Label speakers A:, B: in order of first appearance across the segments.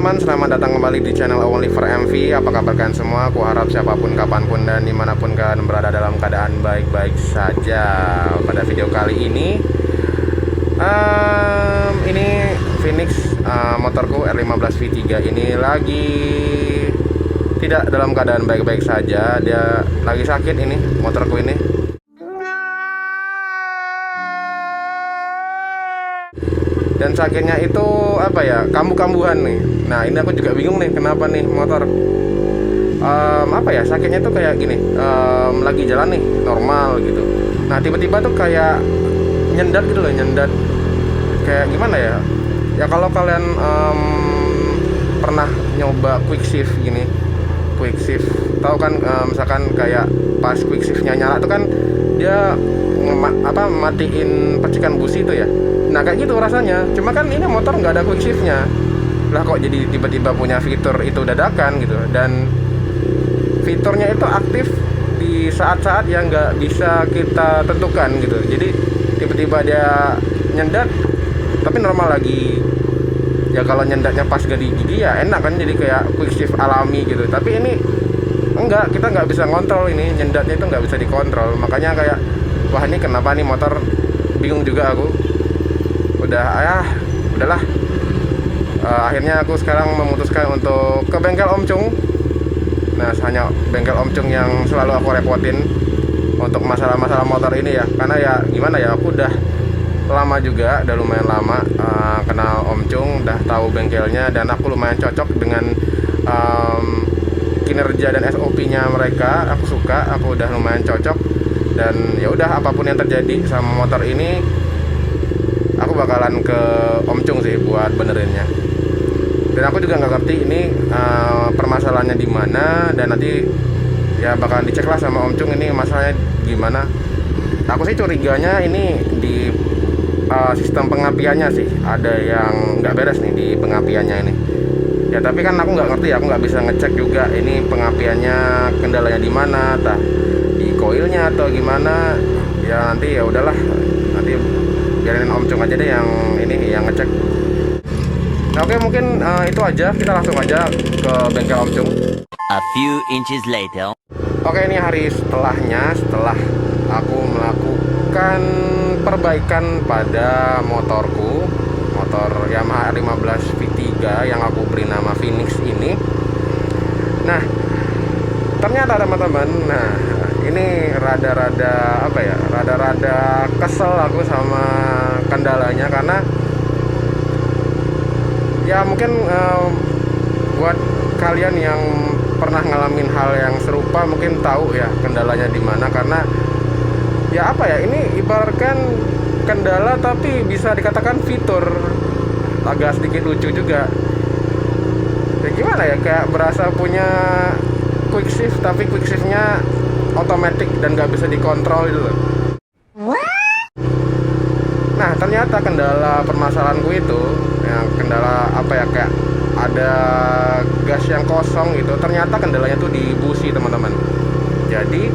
A: teman-teman, selamat datang kembali di channel Oliver MV. Apa kabar kalian semua? Aku harap siapapun, kapanpun, dan dimanapun kalian berada dalam keadaan baik-baik saja. Pada video kali ini Phoenix, motorku R15 V3 ini lagi tidak dalam keadaan baik-baik saja. Dia lagi sakit ini, motorku ini. Dan sakitnya itu apa ya, kambuh-kambuhan nih. Nah ini aku juga bingung nih, kenapa nih motor apa ya, sakitnya tuh kayak gini. Lagi jalan nih normal gitu, nah tiba-tiba tuh kayak nyendat gitu loh, nyendat kayak gimana ya. Ya kalau kalian pernah nyoba quick shift gini, quick shift tahu kan, misalkan kayak pas quick shiftnya nyala tuh kan dia matiin percikan busi itu ya. Nah kayak gitu rasanya. Cuma kan ini motor nggak ada quick shiftnya. Lah kok jadi tiba-tiba punya fitur itu dadakan gitu. Dan fiturnya itu aktif di saat-saat yang nggak bisa kita tentukan gitu. Jadi tiba-tiba dia nyendat tapi normal lagi. Ya kalau nyendatnya pas gigi ya enak kan, jadi kayak quick shift alami gitu. Tapi ini enggak, kita nggak bisa ngontrol ini, nyendatnya itu nggak bisa dikontrol. Makanya kayak wah ini kenapa nih motor, bingung juga aku. Udahlah. Akhirnya aku sekarang memutuskan untuk ke bengkel Om Cung. Nah hanya bengkel Om Cung yang selalu aku repotin untuk masalah-masalah motor ini ya. Karena ya gimana ya, aku udah lama juga, udah lumayan lama kenal Om Cung, udah tahu bengkelnya, dan aku lumayan cocok dengan kinerja dan SOP-nya mereka. Aku suka, aku udah lumayan cocok. Dan ya udah, apapun yang terjadi sama motor ini, aku bakalan ke Om Cung sih buat benerinnya. Dan aku juga nggak ngerti ini permasalahannya di mana, dan nanti ya bakalan dicek lah sama Om Cung ini masalahnya gimana. Aku sih curiganya ini di sistem pengapiannya sih, ada yang nggak beres nih di pengapiannya ini. Ya tapi kan aku nggak ngerti, aku nggak bisa ngecek juga ini pengapiannya kendalanya di mana, entah di koilnya atau gimana. Ya nanti ya udahlah, nanti biarin Om Cung aja deh yang ini, yang ngecek. Nah, oke, mungkin itu aja, kita langsung aja ke bengkel Om Cung.
B: A few inches later.
A: Oke, ini hari setelahnya, setelah aku melakukan perbaikan pada motorku, motor Yamaha R15 V3 yang aku beri nama Phoenix ini. Nah ternyata teman-teman, nah ini rada-rada apa ya, rada-rada kesel aku sama kendalanya. Karena ya mungkin buat kalian yang pernah ngalamin hal yang serupa mungkin tahu ya kendalanya di mana. Karena ya apa ya, ini ibaratkan kendala tapi bisa dikatakan fitur, agak sedikit lucu juga. Ya gimana ya, kayak berasa punya quick shift tapi quick shiftnya otomatis dan nggak bisa dikontrol gitu loh. Nah ternyata kendala permasalahanku itu, yang kendala apa ya, kayak ada gas yang kosong gitu. Ternyata kendalanya tuh di busi teman-teman. Jadi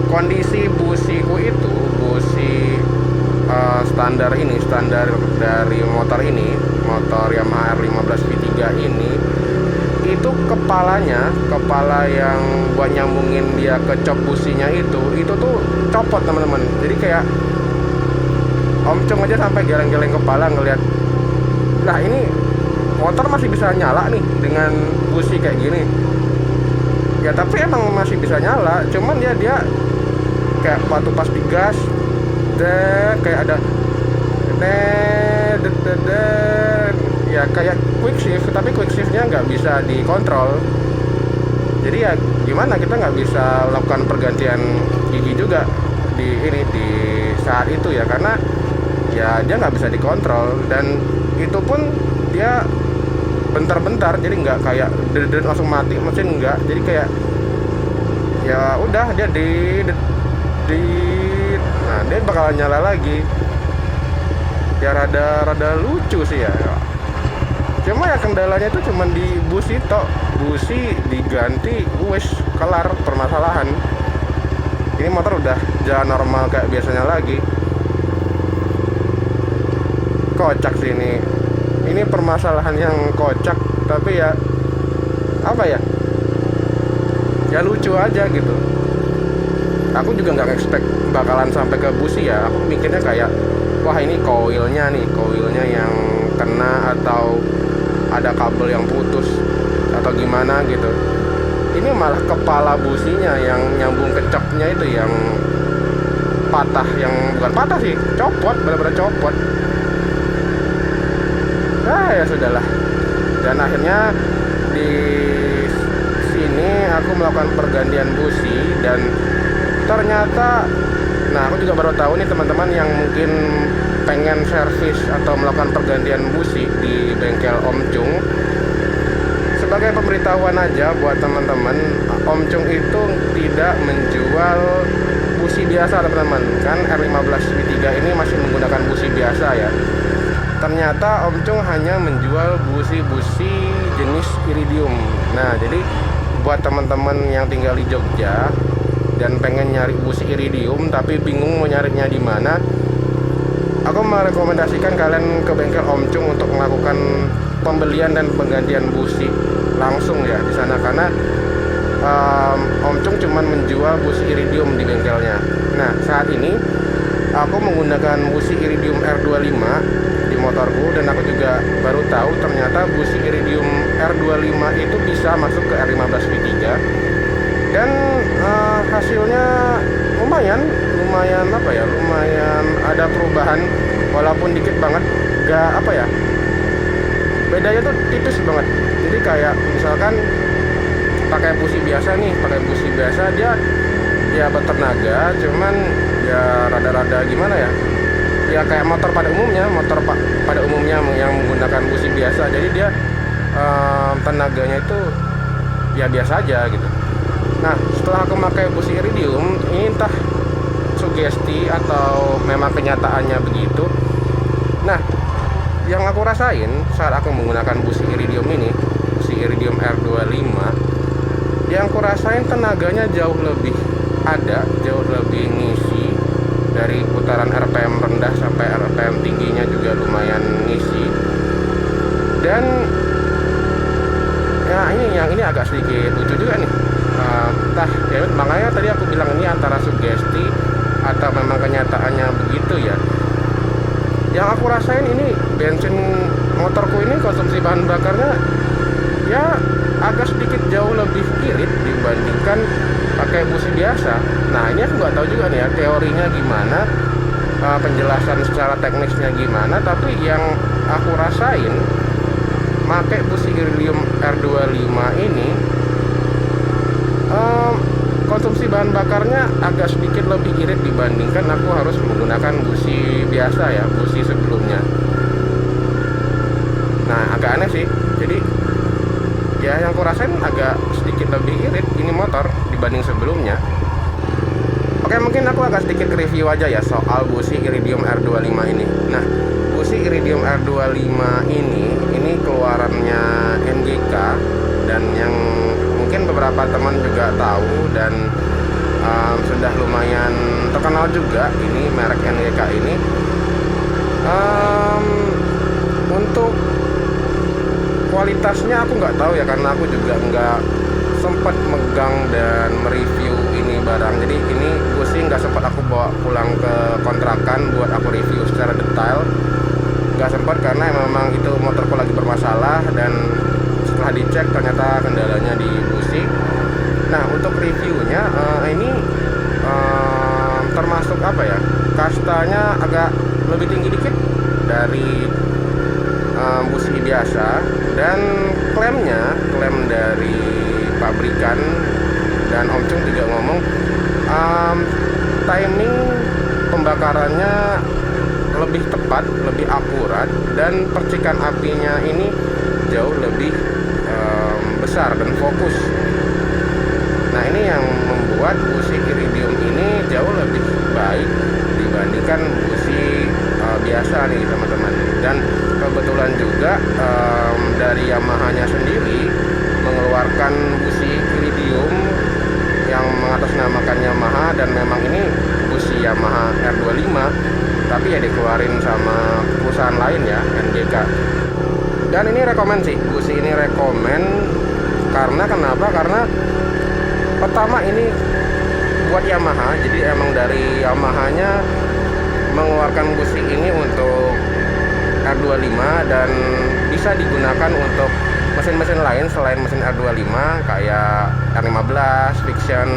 A: kondisi busiku itu, busi standar dari motor ini, motor Yamaha R15 V3 ini, itu kepala yang buat nyambungin dia ke cop businya itu tuh copot teman-teman. Jadi kayak Om Cung aja sampai geleng-geleng kepala ngelihat, lah ini motor masih bisa nyala nih dengan busi kayak gini. Ya tapi emang masih bisa nyala, cuman dia kayak waktu pas digas kayak ada ya kayak quick shift, tapi quick shiftnya nggak bisa dikontrol. Jadi ya gimana, kita nggak bisa lakukan pergantian gigi juga di saat itu ya, karena ya dia nggak bisa dikontrol. Dan itu pun dia bentar-bentar, jadi nggak kayak langsung mati mesin, nggak. Jadi kayak ya udah dia nah dia bakalan nyala lagi. Ya rada lucu sih ya. Cuma ya kendalanya itu cuma di busi tok. Busi diganti, wes kelar permasalahan. Ini motor udah jalan normal kayak biasanya lagi. Kocak sih ini. Ini permasalahan yang kocak tapi ya apa ya, ya lucu aja gitu. Aku juga nggak expect bakalan sampai ke busi ya. Aku mikirnya kayak, wah ini koilnya yang kena atau ada kabel yang putus atau gimana gitu. Ini malah kepala businya yang nyambung ke coknya itu yang patah, yang bukan patah sih, copot, benar-benar copot. Ya sudahlah. Dan akhirnya di sini aku melakukan pergantian busi dan ternyata, nah aku juga baru tahu nih teman-teman yang mungkin pengen servis atau melakukan pergantian busi di bengkel Om Chung. Sebagai pemberitahuan aja buat teman-teman, Om Chung itu tidak menjual busi biasa teman-teman. Kan R15 V3 ini masih menggunakan busi biasa ya. Ternyata Om Chung hanya menjual busi-busi jenis iridium. Nah, jadi buat teman-teman yang tinggal di Jogja dan pengen nyari busi iridium tapi bingung mau nyarinya di mana, aku merekomendasikan kalian ke bengkel Om Chung untuk melakukan pembelian dan penggantian busi langsung ya di sana, karena Om Chung cuman menjual busi iridium di bengkelnya. Nah, saat ini aku menggunakan busi iridium R25 di motorku, dan aku juga baru tahu ternyata busi iridium R25 itu bisa masuk ke R15 V3. Dan hasilnya lumayan apa ya, lumayan ada perubahan walaupun dikit banget. Gak apa ya, bedanya tuh tipis banget. Jadi kayak misalkan pakai busi biasa dia ya bertenaga, cuman ya rada-rada gimana ya, ya kayak motor pada umumnya yang menggunakan busi biasa. Jadi dia tenaganya itu ya biasa aja gitu. Nah, setelah aku pakai busi iridium ini, entah sugesti atau memang kenyataannya begitu. Nah, yang aku rasain saat aku menggunakan busi iridium ini, busi iridium R25, yang aku rasain tenaganya jauh lebih ngisi. Dari putaran RPM rendah sampai RPM tingginya juga lumayan ngisi. Dan ya ini agak sedikit lucu juga nih. Entah ya, makanya tadi aku bilang ini antara sugesti atau memang kenyataannya begitu ya. Yang aku rasain ini bensin motorku ini konsumsi bahan bakarnya ya agak sedikit jauh lebih irit dibandingkan pakai busi biasa. Nah, ini aku nggak tahu juga nih ya teorinya gimana, penjelasan secara teknisnya gimana, tapi yang aku rasain pakai busi iridium R25 ini konsumsi bahan bakarnya agak sedikit lebih irit dibandingkan aku harus menggunakan busi biasa ya, busi sebelumnya. Nah, agak aneh sih. Jadi ya yang aku rasain agak sedikit lebih irit ini motor dibanding sebelumnya. Oke, mungkin aku agak sedikit review aja ya soal busi iridium R25 ini. Nah, busi iridium R25 ini keluarannya NGK, dan yang mungkin beberapa teman juga tahu dan sudah lumayan terkenal juga ini merek NGK ini. Untuk kualitasnya aku nggak tahu ya, karena aku juga nggak sempat megang dan mereview ini barang. Jadi ini busi nggak sempat aku bawa pulang ke kontrakan buat aku review secara detail. Nggak sempat karena memang itu motorku lagi bermasalah, dan setelah dicek ternyata kendalanya di busi. Nah, untuk reviewnya ini termasuk apa ya, kastanya agak lebih tinggi dikit dari busi biasa, dan klaim dari pabrikan dan Om Chung juga ngomong timing pembakarannya lebih tepat, lebih akurat, dan percikan apinya ini jauh lebih besar dan fokus. Nah, ini yang membuat busi iridium ini jauh lebih baik dibandingkan busi biasa nih teman-teman. Dan kebetulan juga dari Yamaha-nya sendiri mengeluarkan busi iridium yang mengatasnamakan Yamaha, dan memang ini busi Yamaha R25 tapi ya dikeluarin sama perusahaan lain ya, NGK. Dan ini rekomen sih, busi ini rekomen. Karena kenapa? Karena pertama ini buat Yamaha, jadi emang dari Yamaha-nya mengeluarkan busi ini untuk R25 dan bisa digunakan untuk mesin-mesin lain selain mesin R25 kayak R15, Fiction,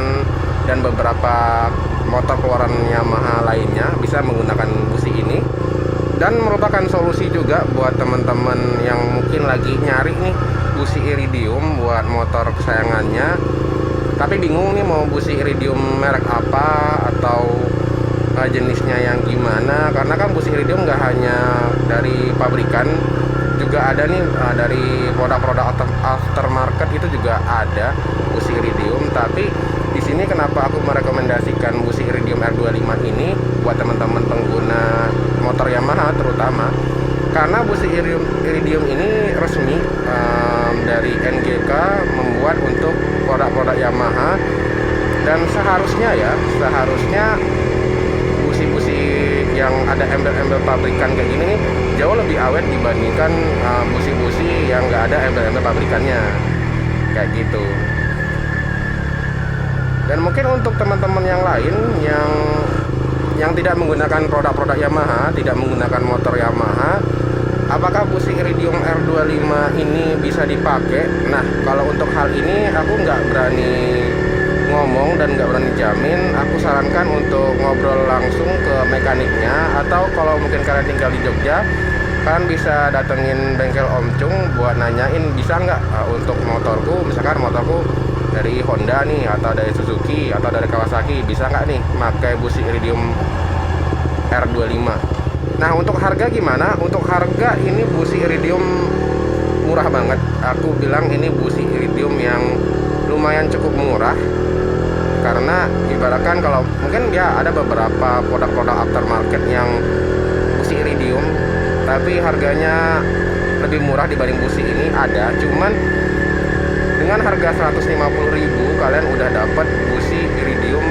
A: dan beberapa motor keluaran Yamaha lainnya bisa menggunakan busi ini. Dan merupakan solusi juga buat teman-teman yang mungkin lagi nyari nih busi iridium buat motor kesayangannya, tapi bingung nih mau busi iridium merek apa atau jenisnya yang gimana. Karena kan busi iridium nggak hanya dari pabrikan, juga ada nih dari produk-produk aftermarket itu juga ada busi iridium. Tapi di sini kenapa aku merekomendasikan busi iridium R25 ini buat teman-teman pengguna motor Yamaha terutama, karena busi iridium ini resmi dari NGK membuat untuk produk-produk Yamaha. Dan seharusnya busi-busi yang ada embel-embel pabrikan kayak gini nih jauh lebih awet dibandingkan busi-busi yang nggak ada embel-embel pabrikannya kayak gitu. Dan mungkin untuk teman-teman yang lain yang tidak menggunakan produk-produk Yamaha, tidak menggunakan motor Yamaha, apakah busi iridium R25 ini bisa dipakai? Nah, kalau untuk hal ini aku nggak berani ngomong dan nggak berani jamin. Aku sarankan untuk ngobrol langsung ke mekaniknya, atau kalau mungkin kalian tinggal di Jogja, kalian bisa datengin bengkel Om Cung buat nanyain bisa nggak untuk motorku, misalkan motorku dari Honda nih, atau dari Suzuki, atau dari Kawasaki, bisa nggak nih pakai busi iridium R25. Nah, untuk harga gimana? Untuk harga ini busi iridium murah banget. Aku bilang ini busi iridium yang lumayan cukup murah. Karena ibaratkan kalau mungkin ya ada beberapa produk-produk aftermarket yang busi iridium tapi harganya lebih murah dibanding busi ini ada. Cuman dengan harga 150.000 kalian udah dapat busi iridium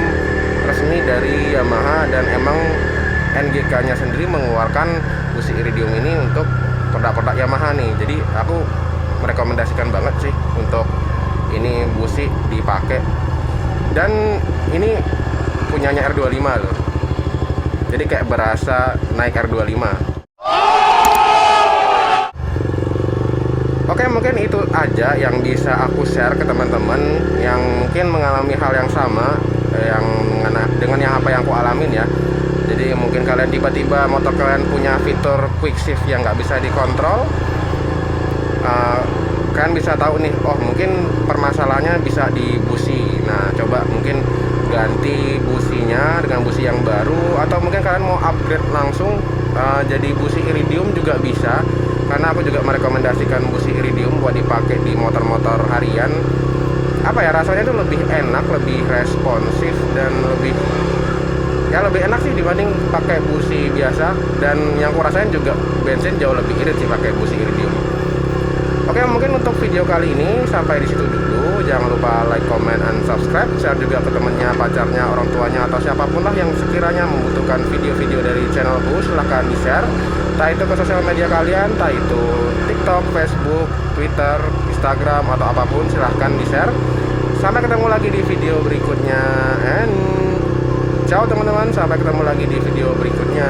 A: resmi dari Yamaha, dan emang NGK-nya sendiri mengeluarkan busi iridium ini untuk produk-produk Yamaha nih. Jadi aku merekomendasikan banget sih untuk ini busi dipakai. Dan ini punyanya R25 loh, jadi kayak berasa naik R25. Oke, mungkin itu aja yang bisa aku share ke teman-teman yang mungkin mengalami hal yang sama dengan yang apa yang aku alamin ya. Jadi mungkin kalian tiba-tiba motor kalian punya fitur quick shift yang nggak bisa dikontrol. Kalian bisa tahu nih, oh mungkin permasalahannya bisa di busi. Nah, coba mungkin ganti businya dengan busi yang baru, atau mungkin kalian mau upgrade langsung jadi busi iridium juga bisa. Karena aku juga merekomendasikan busi iridium buat dipakai di motor-motor harian. Apa ya, rasanya tuh lebih enak, lebih responsif, dan lebih enak sih dibanding pakai busi biasa. Dan yang aku rasain juga bensin jauh lebih irit sih pakai busi iridium. Oke, mungkin untuk video kali ini sampai di situ dulu. Jangan lupa like, comment, and subscribe. Share juga ke temannya, pacarnya, orang tuanya, atau siapapun lah yang sekiranya membutuhkan video-video dari channelku. Silahkan di-share, entah itu ke sosial media kalian, entah itu TikTok, Facebook, Twitter, Instagram, atau apapun. Silahkan di-share. Sampai ketemu lagi di video berikutnya. And ciao teman-teman, sampai ketemu lagi di video berikutnya.